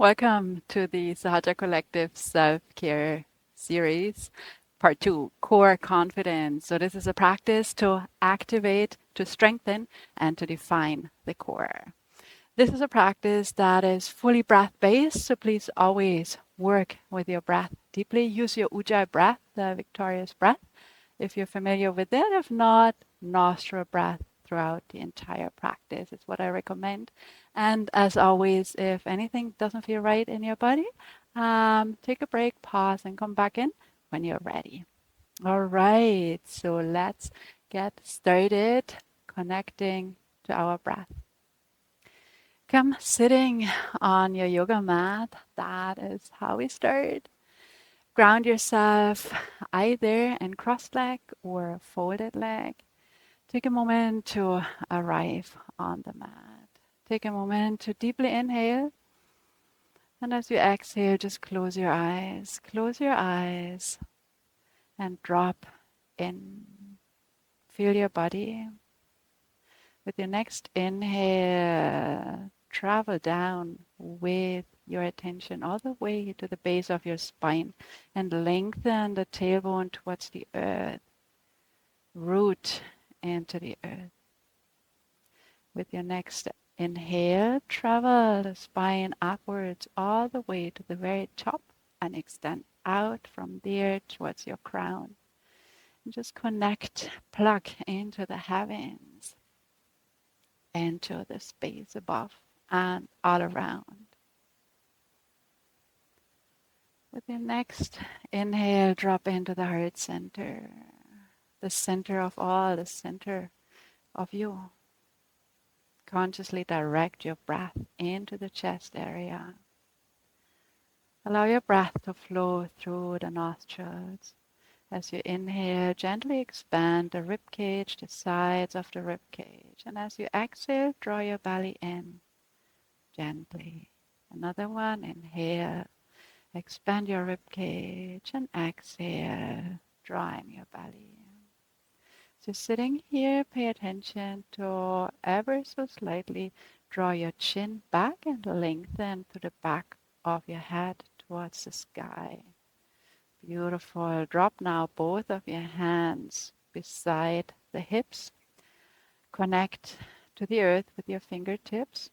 Welcome to the Sahaja Collective Self-Care Series, Part 2, Core Confidence. So this is a practice to activate, to strengthen, and to define the core. This is a practice that is fully breath-based, so please always work with your breath deeply. Use your Ujjayi breath, the victorious breath, if you're familiar with it. If not, nostril breath throughout the entire practice is what I recommend. And as always, if anything doesn't feel right in your body, take a break, pause, and come back in when you're ready. All right, so let's get started connecting to our breath. Come sitting on your yoga mat. That is how we start. Ground yourself either in crossed leg or folded leg. Take a moment to arrive on the mat. Take a moment to deeply inhale. And as you exhale, just close your eyes. Close your eyes and drop in. Feel your body. With your next inhale, travel down with your attention all the way to the base of your spine and lengthen the tailbone towards the earth. Root into the earth. With your next inhale, travel the spine upwards all the way to the very top and extend out from there towards your crown. And just connect, plug into the heavens, into the space above and all around. With your next inhale, drop into the heart center, the center of all, the center of you. Consciously direct your breath into the chest area. Allow your breath to flow through the nostrils. As you inhale, gently expand the rib cage, the sides of the rib cage. And as you exhale, draw your belly in gently. Another one, inhale, expand your rib cage, and exhale, draw in your belly. So sitting here, pay attention to ever so slightly draw your chin back and lengthen to the back of your head towards the sky. Beautiful. Drop now both of your hands beside the hips. Connect to the earth with your fingertips.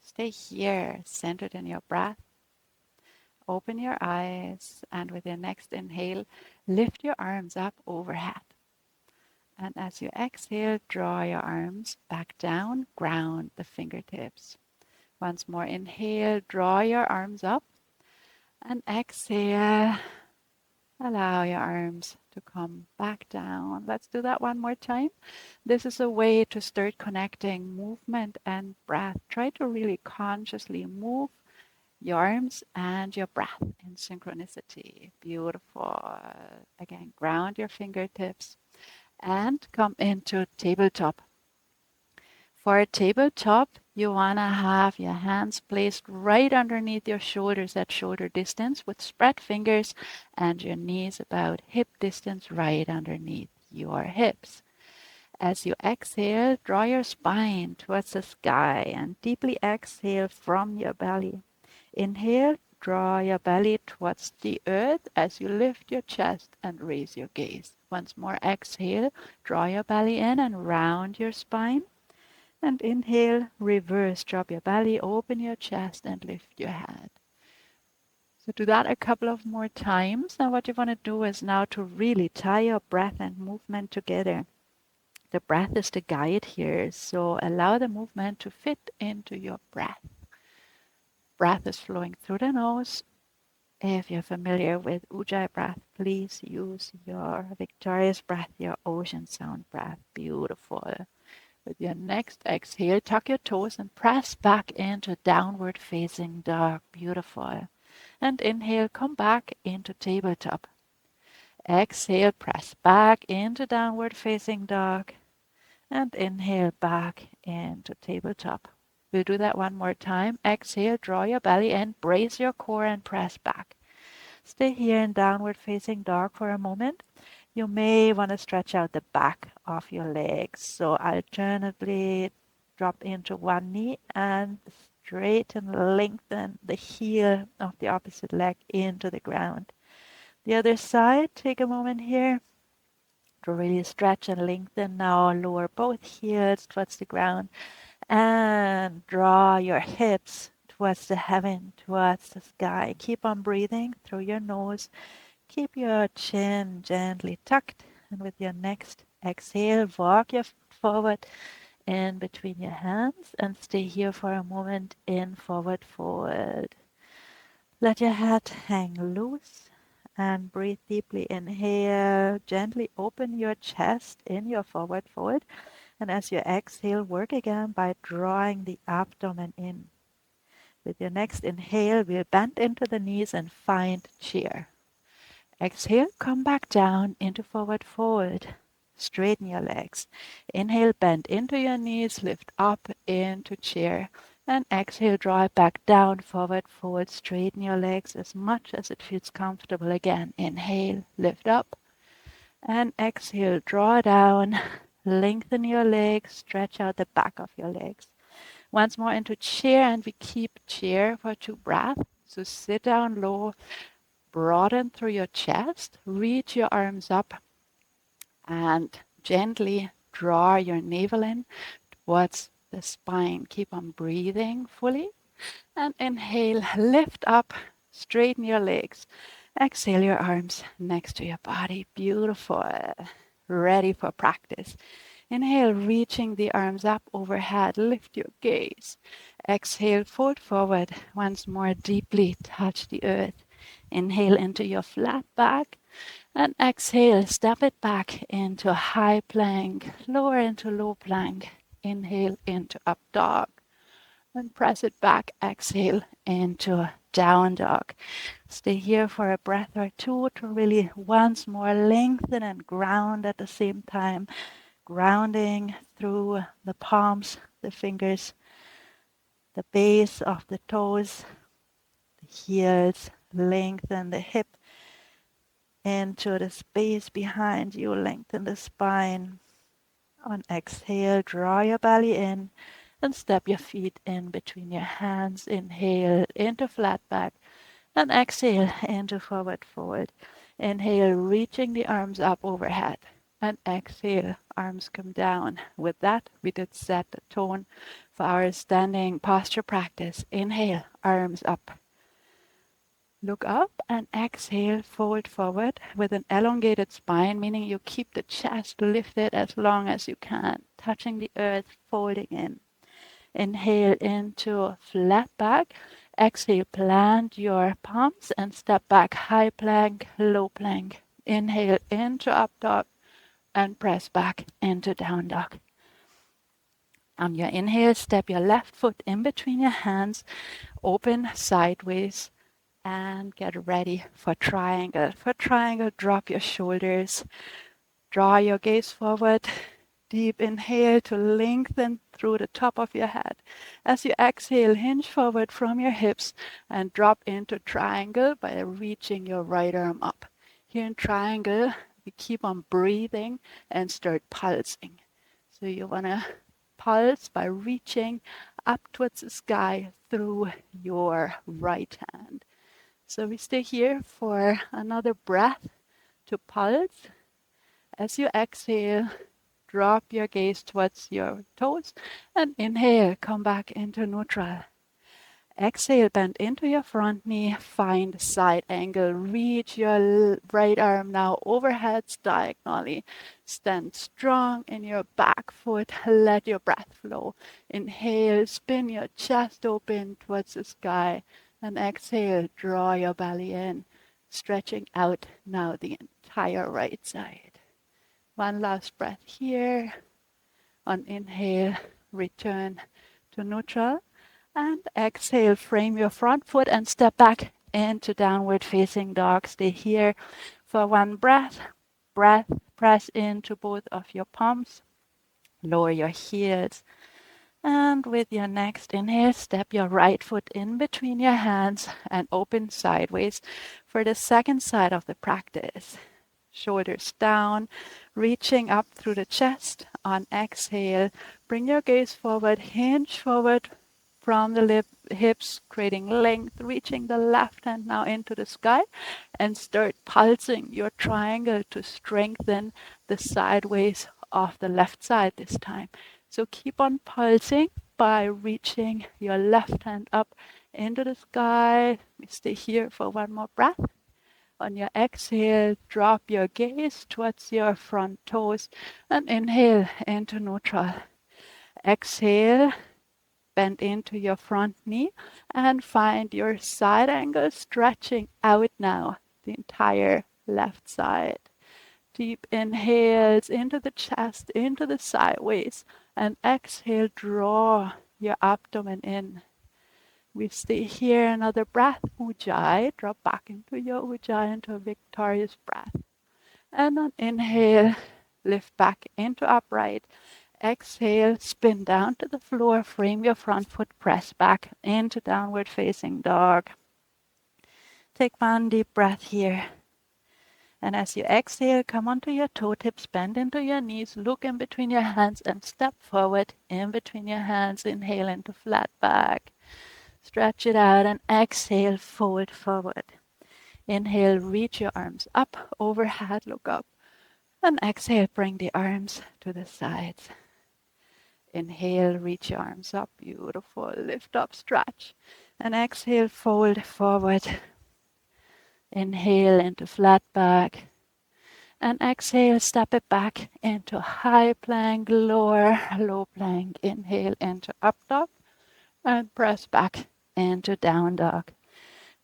Stay here, centered in your breath. Open your eyes, and with your next inhale, lift your arms up overhead. And as you exhale, draw your arms back down, ground the fingertips. Once more, inhale, draw your arms up. And exhale, allow your arms to come back down. Let's do that one more time. This is a way to start connecting movement and breath. Try to really consciously move your arms and your breath in synchronicity. Beautiful. Again, ground your fingertips. And come into tabletop. For a tabletop, you want to have your hands placed right underneath your shoulders at shoulder distance with spread fingers and your knees about hip distance right underneath your hips. As you exhale, draw your spine towards the sky and deeply exhale from your belly. Inhale, draw your belly towards the earth as you lift your chest and raise your gaze. Once more, exhale, draw your belly in and round your spine. And inhale, reverse, drop your belly, open your chest and lift your head. So do that a couple of more times. Now what you want to do is now to really tie your breath and movement together. The breath is the guide here, so allow the movement to fit into your breath. Breath is flowing through the nose. If you're familiar with Ujjayi breath, please use your victorious breath, your ocean sound breath. Beautiful. With your next exhale, tuck your toes and press back into downward facing dog. Beautiful. And inhale, come back into tabletop. Exhale, press back into downward facing dog. And inhale back into tabletop. We'll do that one more time. Exhale, draw your belly in, brace your core and press back. Stay here in downward facing dog for a moment. You may want to stretch out the back of your legs. So alternately drop into one knee and straighten, lengthen the heel of the opposite leg into the ground. The other side, take a moment here to really stretch and lengthen. Now lower both heels towards the ground and draw your hips towards the heaven, towards the sky. Keep on breathing through your nose. Keep your chin gently tucked, and with your next exhale, walk your foot forward in between your hands and stay here for a moment in forward fold. Let your head hang loose and breathe deeply. Inhale, gently open your chest in your forward fold. And as you exhale, work again by drawing the abdomen in. With your next inhale, we'll bend into the knees and find chair. Exhale, come back down into forward fold. Straighten your legs. Inhale, bend into your knees, lift up into chair. And exhale, draw it back down, forward fold. Straighten your legs as much as it feels comfortable again. Inhale, lift up. And exhale, draw down. Lengthen your legs, stretch out the back of your legs. Once more into chair, and we keep chair for 2 breaths. So sit down low, broaden through your chest, reach your arms up, and gently draw your navel in towards the spine. Keep on breathing fully. And inhale, lift up, straighten your legs. Exhale your arms next to your body. Beautiful. Ready for practice. Inhale, reaching the arms up overhead. Lift your gaze. Exhale, fold forward. Once more, deeply touch the earth. Inhale into your flat back. And exhale, step it back into high plank. Lower into low plank. Inhale into up dog. And press it back. Exhale into down dog. Stay here for a breath or two to really once more lengthen and ground at the same time. Grounding through the palms, the fingers, the base of the toes, the heels. Lengthen the hip into the space behind you. Lengthen the spine. On exhale, draw your belly in and step your feet in between your hands. Inhale into flat back and exhale into forward fold. Inhale, reaching the arms up overhead. And exhale, arms come down. With that, we did set the tone for our standing posture practice. Inhale, arms up. Look up and exhale, fold forward with an elongated spine, meaning you keep the chest lifted as long as you can, touching the earth, folding in. Inhale into flat back. Exhale, plant your palms and step back, high plank, low plank. Inhale into up dog and press back into down dog. On your inhale, step your left foot in between your hands, open sideways, and get ready for triangle. For triangle, drop your shoulders, draw your gaze forward. Deep inhale to lengthen through the top of your head. As you exhale, hinge forward from your hips and drop into triangle by reaching your right arm up. Here in triangle, we keep on breathing and start pulsing. So you want to pulse by reaching up towards the sky through your right hand. So we stay here for another breath to pulse. As you exhale, drop your gaze towards your toes and inhale, come back into neutral. Exhale, bend into your front knee, find side angle, reach your right arm now overhead diagonally. Stand strong in your back foot, let your breath flow. Inhale, spin your chest open towards the sky, and exhale, draw your belly in, stretching out now the entire right side. One last breath here. On inhale, return to neutral. And exhale, frame your front foot and step back into downward facing dog. Stay here for one breath. Breath, press into both of your palms. Lower your heels. And with your next inhale, step your right foot in between your hands and open sideways for the second side of the practice. Shoulders down, reaching up through the chest. On exhale, bring your gaze forward, hinge forward from the hips, creating length, reaching the left hand now into the sky, and start pulsing your triangle to strengthen the sideways of the left side this time. So keep on pulsing by reaching your left hand up into the sky. We stay here for one more breath. On your exhale, drop your gaze towards your front toes and inhale into neutral. Exhale, bend into your front knee and find your side angle stretching out now, the entire left side. Deep inhales into the chest, into the sideways, and exhale, draw your abdomen in. We stay here another breath, Ujjayi. Drop back into your Ujjayi, into a victorious breath. And on inhale, lift back into upright. Exhale, spin down to the floor, frame your front foot, press back into downward facing dog. Take one deep breath here. And as you exhale, come onto your toe tips, bend into your knees, look in between your hands and step forward in between your hands. Inhale into flat back. Stretch it out and exhale, fold forward. Inhale, reach your arms up, overhead, look up. And exhale, bring the arms to the sides. Inhale, reach your arms up, beautiful. Lift up, stretch. And exhale, fold forward. Inhale into flat back. And exhale, step it back into high plank, lower, low plank. Inhale into up dog. And press back into down dog.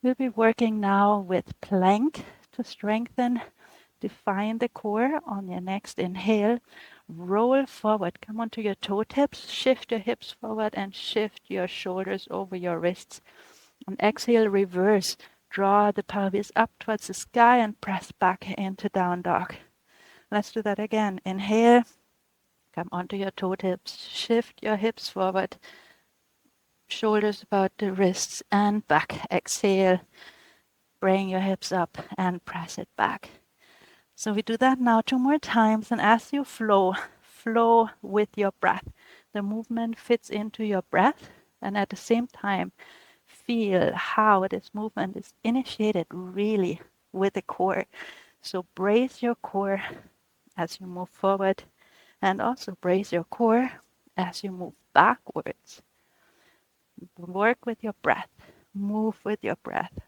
We'll be working now with plank to strengthen, define the core. On your next inhale, roll forward, come onto your toe tips, shift your hips forward and shift your shoulders over your wrists. On exhale, reverse, draw the pelvis up towards the sky and press back into down dog. Let's do that again. Inhale, come onto your toe tips, shift your hips forward, shoulders about the wrists and back. Exhale, bring your hips up and press it back. So we do that now 2 more times, and as you flow with your breath. The movement fits into your breath, and at the same time, feel how this movement is initiated really with the core. So brace your core as you move forward, and also brace your core as you move backwards. Work with your breath, move with your breath.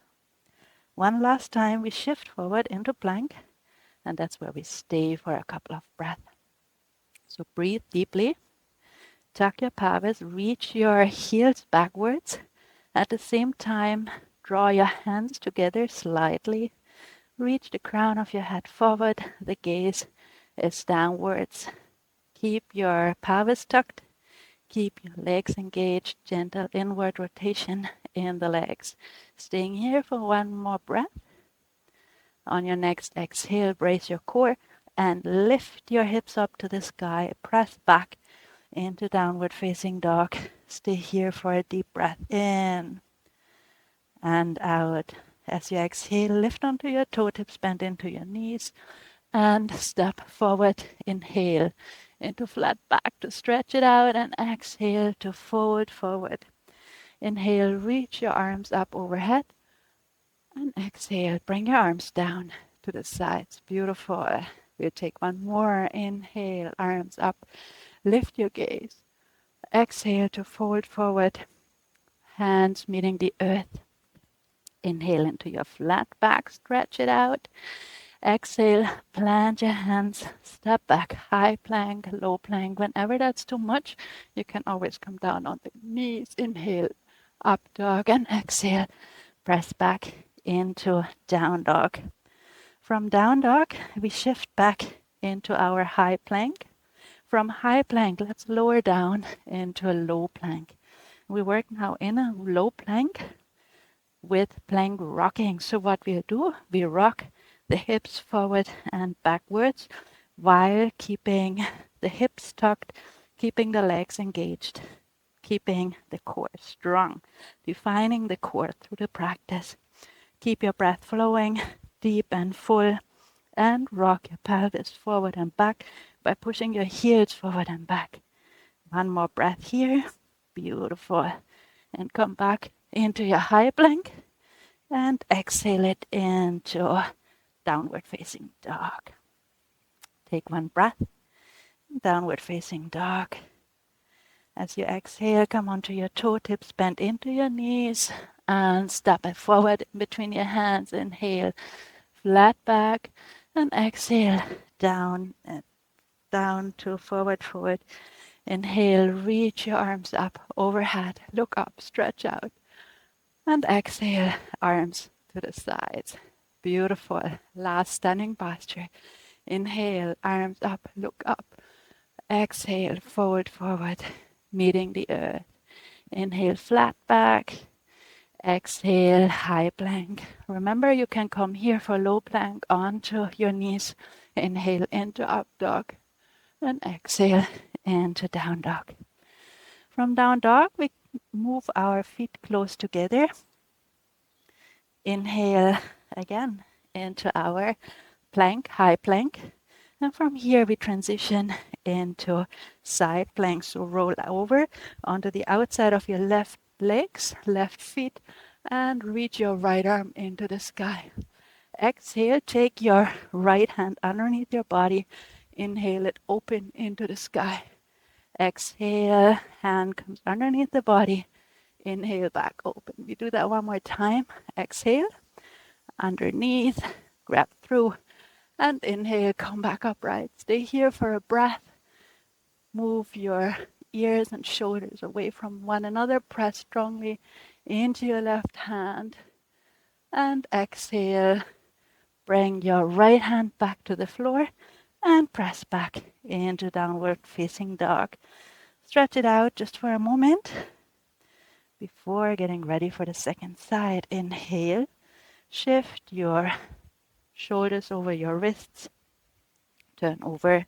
One last time, we shift forward into plank, and that's where we stay for a couple of breaths. So breathe deeply, tuck your pelvis, reach your heels backwards. At the same time, draw your hands together slightly. Reach the crown of your head forward, the gaze is downwards. Keep your pelvis tucked, keep your legs engaged, gentle inward rotation in the legs. Staying here for one more breath. On your next exhale, brace your core and lift your hips up to the sky. Press back into downward facing dog. Stay here for a deep breath in and out. As you exhale, lift onto your toe tips, bend into your knees and step forward. Inhale into flat back to stretch it out, and exhale to fold forward. Inhale, reach your arms up overhead, and exhale, bring your arms down to the sides. Beautiful. We'll take one more. Inhale, arms up, lift your gaze. Exhale to fold forward, hands meeting the earth. Inhale into your flat back, stretch it out. Exhale, plant your hands, step back, high plank, low plank. Whenever that's too much, you can always come down on the knees. Inhale, up dog, and exhale, press back into down dog. From down dog, we shift back into our high plank. From high plank, let's lower down into a low plank. We work now in a low plank with plank rocking. So what we do, we rock the hips forward and backwards while keeping the hips tucked, keeping the legs engaged, keeping the core strong, defining the core through the practice. Keep your breath flowing deep and full, and rock your pelvis forward and back by pushing your heels forward and back. One more breath here. Beautiful. And come back into your high plank and exhale it into downward facing dog. Take one breath, downward facing dog. As you exhale, come onto your toe tips, bend into your knees, and step it forward in between your hands. Inhale, flat back, and exhale, down and down to forward fold. Inhale, reach your arms up overhead, look up, stretch out, and exhale, arms to the sides. Beautiful. Last standing posture. Inhale, arms up, look up. Exhale, forward, forward, meeting the earth. Inhale, flat back. Exhale, high plank. Remember, you can come here for low plank onto your knees. Inhale into up dog. And exhale into down dog. From down dog, we move our feet close together. Inhale again into our plank, high plank. And from here we transition into side plank. So roll over onto the outside of your left legs, left feet, and reach your right arm into the sky. Exhale, take your right hand underneath your body. Inhale it open into the sky. Exhale, hand comes underneath the body. Inhale, back open. We do that one more time. Exhale, underneath, grab through, and inhale, come back upright. Stay here for a breath. Move your ears and shoulders away from one another. Press strongly into your left hand. And exhale, bring your right hand back to the floor and press back into downward facing dog. Stretch it out just for a moment before getting ready for the second side. Inhale, shift your shoulders over your wrists. Turn over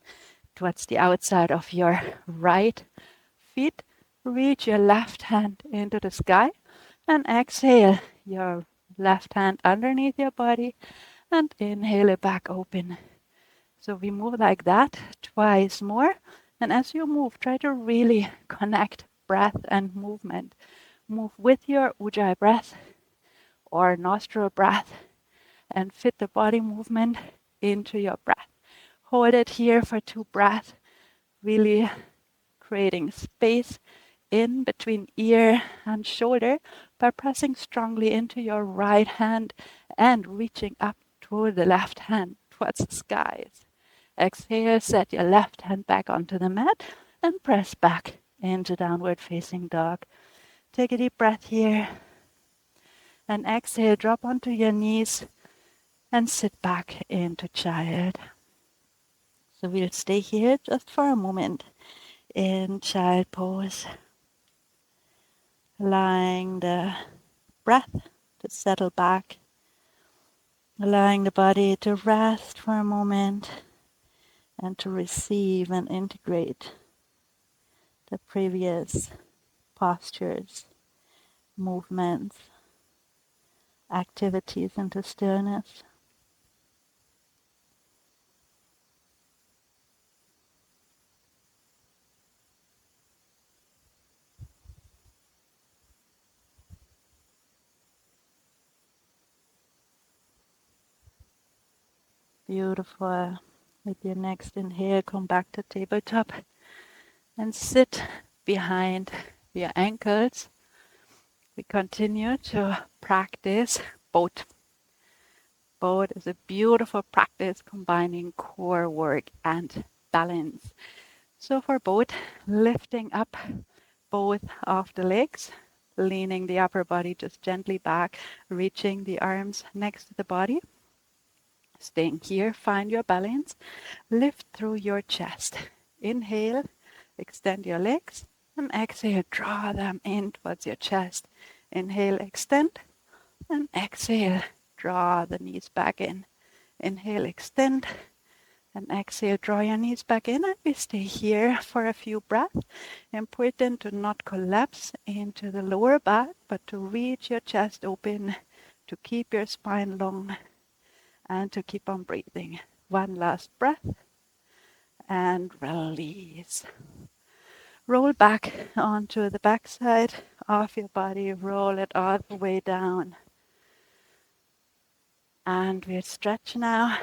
towards the outside of your right feet. Reach your left hand into the sky and exhale your left hand underneath your body and inhale it back open. So we move like that twice more. And as you move, try to really connect breath and movement. Move with your ujjayi breath or nostril breath and fit the body movement into your breath. Hold it here for 2 breaths, really creating space in between ear and shoulder by pressing strongly into your right hand and reaching up toward the left hand towards the skies. Exhale, set your left hand back onto the mat and press back into downward facing dog. Take a deep breath here and exhale, drop onto your knees and sit back into child. So we'll stay here just for a moment in child pose, allowing the breath to settle back, allowing the body to rest for a moment and to receive and integrate the previous postures, movements, activities into stillness. Beautiful. With your next inhale, come back to tabletop and sit behind your ankles. We continue to practice both. Both is a beautiful practice combining core work and balance. So for both, lifting up both of the legs, leaning the upper body just gently back, reaching the arms next to the body. Staying here, find your balance. Lift through your chest. Inhale, extend your legs, and exhale, draw them in towards your chest. Inhale, extend, and exhale, draw the knees back in. Inhale, extend, and exhale, draw your knees back in, and we stay here for a few breaths. Important to not collapse into the lower back, but to reach your chest open, to keep your spine long, and to keep on breathing. One last breath, and release. Roll back onto the backside of your body, roll it all the way down. And we'll stretch now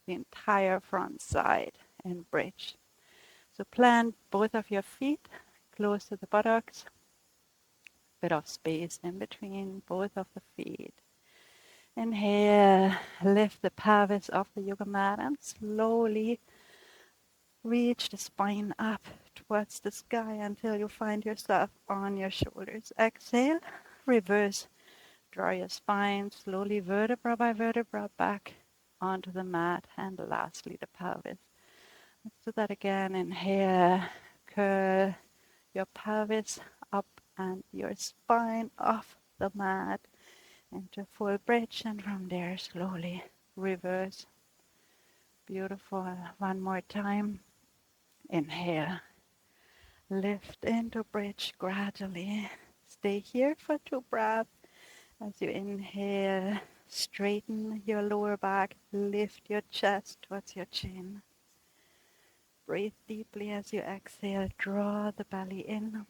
the entire front side in bridge. So plant both of your feet close to the buttocks, bit of space in between both of the feet. Inhale, lift the pelvis off the yoga mat and slowly reach the spine up towards the sky until you find yourself on your shoulders. Exhale, reverse. Draw your spine slowly vertebra by vertebra back onto the mat, and lastly the pelvis. Let's do that again. Inhale, curl your pelvis up and your spine off the mat into full bridge, and from there slowly reverse. Beautiful. One more time. Inhale, lift into bridge gradually. Stay here for 2 breaths. As you inhale, straighten your lower back, lift your chest towards your chin. Breathe deeply as you exhale, draw the belly in,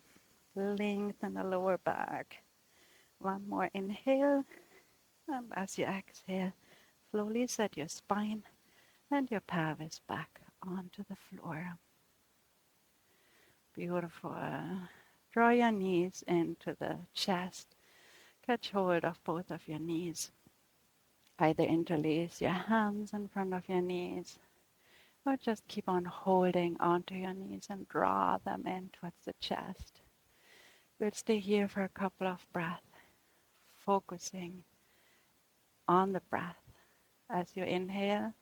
lengthen the lower back. One more inhale, and as you exhale, slowly set your spine and your pelvis back onto the floor. Beautiful. Draw your knees into the chest. Catch hold of both of your knees. Either interlace your hands in front of your knees, or just keep on holding onto your knees and draw them in towards the chest. We'll stay here for a couple of breaths, focusing on the breath. As you inhale,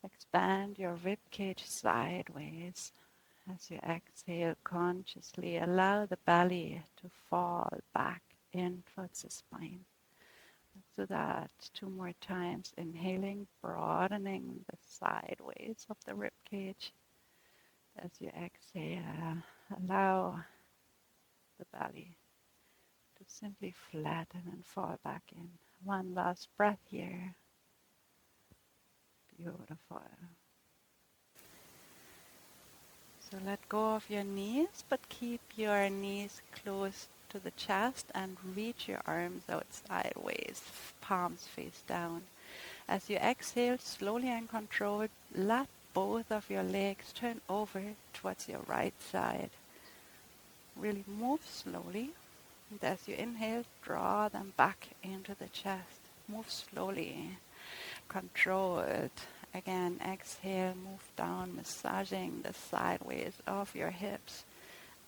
expand your rib cage sideways. As you exhale, consciously allow the belly to fall back in towards the spine. Let's do that 2 more times. Inhaling, broadening the sideways of the rib cage. As you exhale, allow the belly to simply flatten and fall back in. One last breath here. Beautiful. So let go of your knees, but keep your knees close to the chest and reach your arms out sideways, palms face down. As you exhale, slowly and controlled, let both of your legs turn over towards your right side. Really move slowly. And as you inhale, draw them back into the chest. Move slowly, controlled. Again, exhale, move down, massaging the sideways of your hips.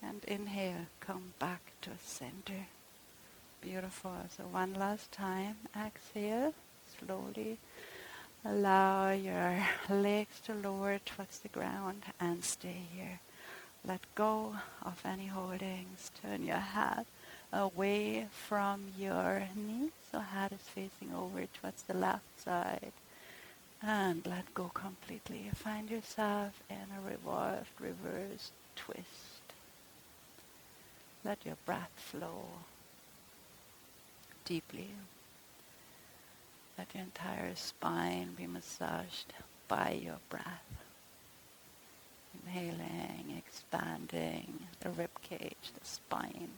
And inhale, come back to center. Beautiful. So one last time. Exhale, slowly. Allow your legs to lower towards the ground and stay here. Let go of any holdings. Turn your head away from your knees, so head is facing over towards the left side. And let go completely. Find yourself in a revolved reverse twist. Let your breath flow deeply. Let your entire spine be massaged by your breath. Inhaling, expanding the rib cage, the spine.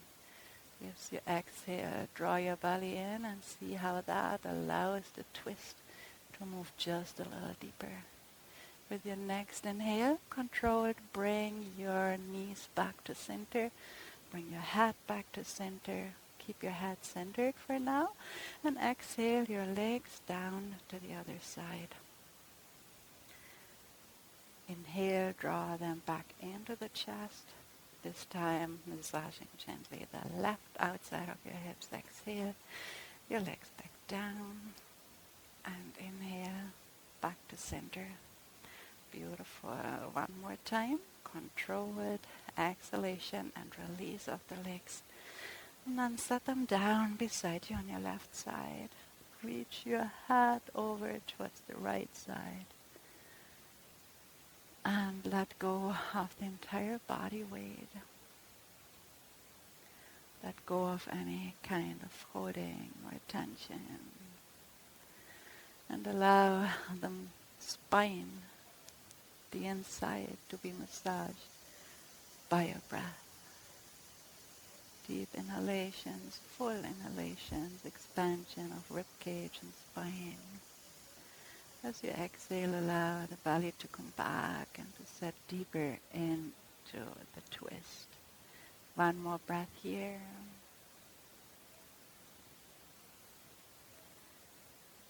As you exhale, draw your belly in and see how that allows the twist to move just a little deeper. With your next inhale, controlled, bring your knees back to center. Bring your head back to center. Keep your head centered for now. And exhale your legs down to the other side. Inhale, draw them back into the chest. This time, massaging gently the left outside of your hips. Exhale, your legs back down. And inhale, back to center. Beautiful. One more time. Controlled exhalation and release of the legs. And then set them down beside you on your left side. Reach your head over towards the right side. And let go of the entire body weight. Let go of any kind of holding or tension. And allow the spine, the inside, to be massaged by your breath. Deep inhalations, full inhalations, expansion of rib cage and spine. As you exhale, allow the belly to come back and to set deeper into the twist. One more breath here.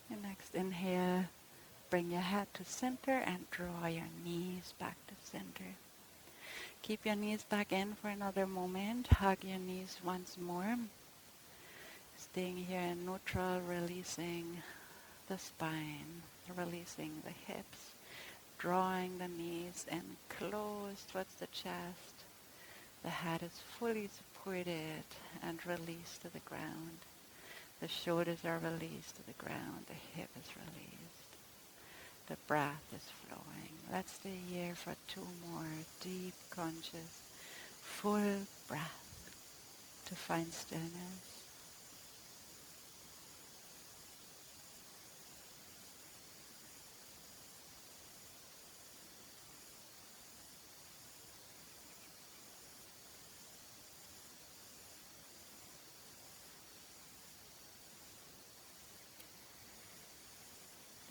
Your next inhale, bring your head to center and draw your knees back to center. Keep your knees back in for another moment. Hug your knees once more. Staying here in neutral, releasing the spine, releasing the hips, drawing the knees in close towards the chest. The head is fully supported and released to the ground. The shoulders are released to the ground. The hip is released. The breath is flowing. Let's stay here for 2 more deep, conscious, full breath to find stillness.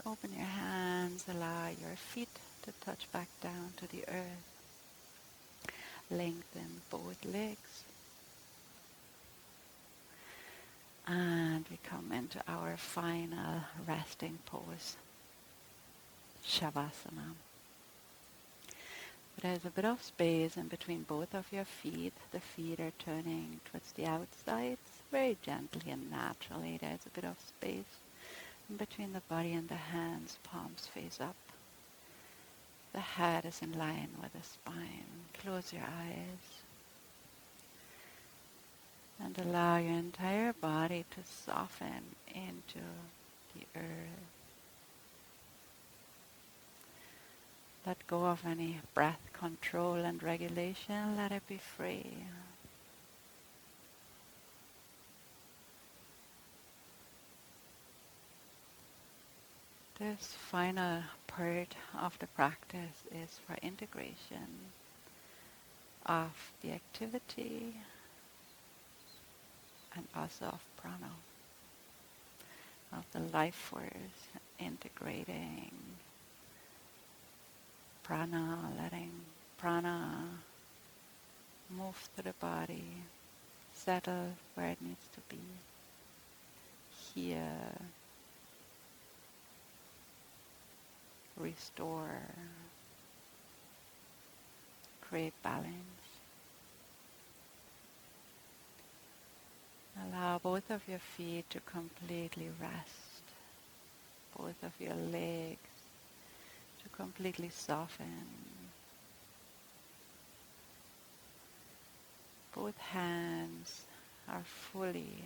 Open your hands, allow your feet to touch back down to the earth. Lengthen both legs. And we come into our final resting pose, Shavasana. There's a bit of space in between both of your feet. The feet are turning towards the outside, very gently and naturally. There's a bit of space in between the body and the hands, palms face up. The head is in line with the spine. Close your eyes and allow your entire body to soften into the earth. Let go of any breath control and regulation. Let it be free. This final part of the practice is for integration of the activity and also of prana, of the life force, integrating prana, letting prana move through the body, settle where it needs to be, here, restore, create balance. Allow both of your feet to completely rest, both of your legs to completely soften. Both hands are fully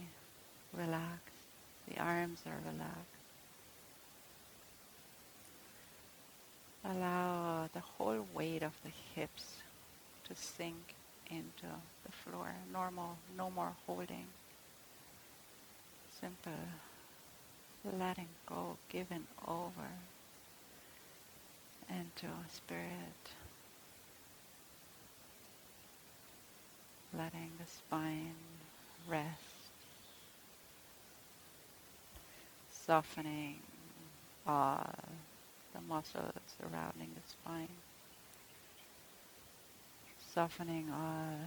relaxed. The arms are relaxed. Allow the whole weight of the hips to sink into the floor. Normal, no more holding. Simple letting go, giving over into spirit. Letting the spine rest. Softening all the muscles surrounding the spine. Softening all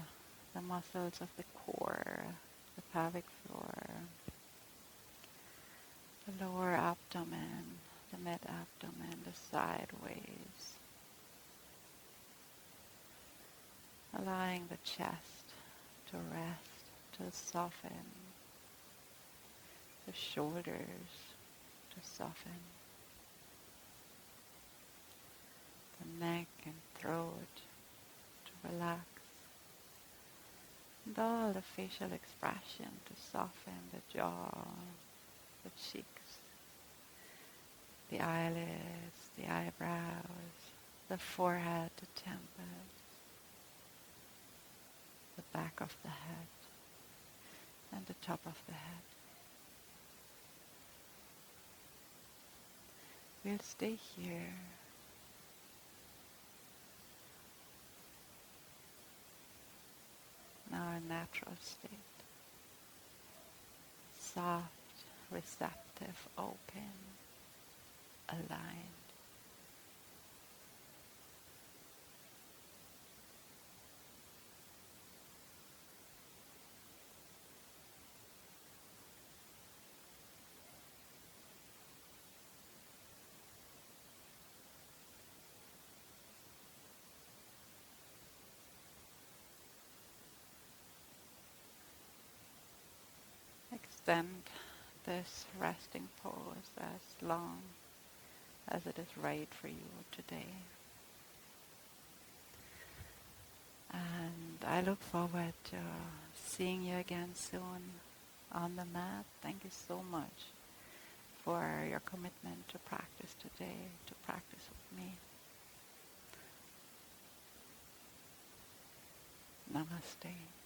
the muscles of the core, the pelvic floor, the lower abdomen, the mid-abdomen, the sideways. Allowing the chest to rest, to soften, the shoulders to soften, the neck and throat to relax, and all the facial expression to soften, the jaw, the cheeks, the eyelids, the eyebrows, the forehead, the temples, the back of the head, and the top of the head. We'll stay here. Now our next natural state. Soft, receptive, open, aligned. Extend this resting pose as long as it is right for you today. And I look forward to seeing you again soon on the mat. Thank you so much for your commitment to practice today, to practice with me. Namaste.